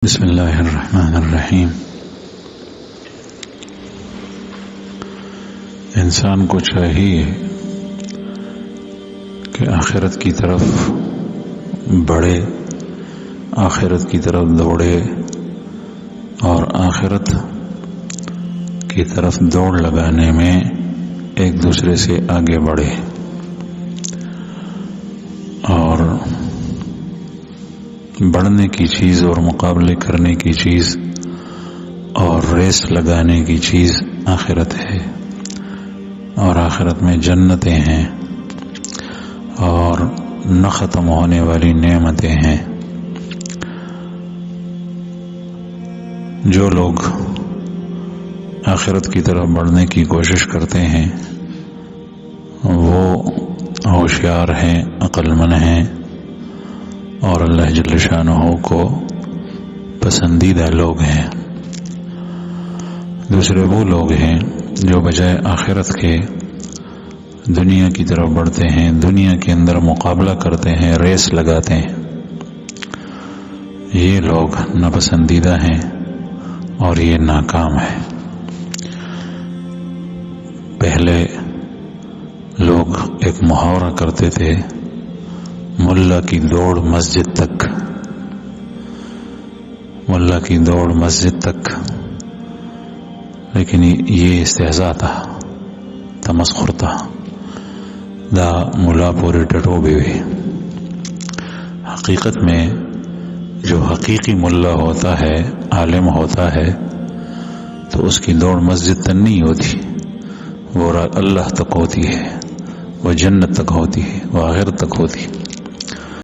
بسم اللہ الرحمن الرحیم۔ انسان کو چاہیے کہ آخرت کی طرف بڑھے، آخرت کی طرف دوڑے اور آخرت کی طرف دوڑ لگانے میں ایک دوسرے سے آگے بڑھے، اور بڑھنے کی چیز اور مقابلے کرنے کی چیز اور ریس لگانے کی چیز آخرت ہے، اور آخرت میں جنتیں ہیں اور نہ ختم ہونے والی نعمتیں ہیں۔ جو لوگ آخرت کی طرف بڑھنے کی کوشش کرتے ہیں وہ ہوشیار ہیں، عقل مند ہیں اور اللہ جل شانہ کو پسندیدہ لوگ ہیں۔ دوسرے وہ لوگ ہیں جو بجائے آخرت کے دنیا کی طرف بڑھتے ہیں، دنیا کے اندر مقابلہ کرتے ہیں، ریس لگاتے ہیں۔ یہ لوگ ناپسندیدہ ہیں اور یہ ناکام ہے۔ پہلے لوگ ایک محاورہ کرتے تھے، ملا کی دوڑ مسجد تک، ملا کی دوڑ مسجد تک، لیکن یہ استہزاء تھا، تمسخر تھا، دا ملا پورے ٹٹو بیوے۔ حقیقت میں جو حقیقی ملا ہوتا ہے، عالم ہوتا ہے، تو اس کی دوڑ مسجد تک نہیں ہوتی، وہ اللہ تک ہوتی ہے، وہ جنت تک ہوتی ہے، وہ آخرت تک ہوتی ہے۔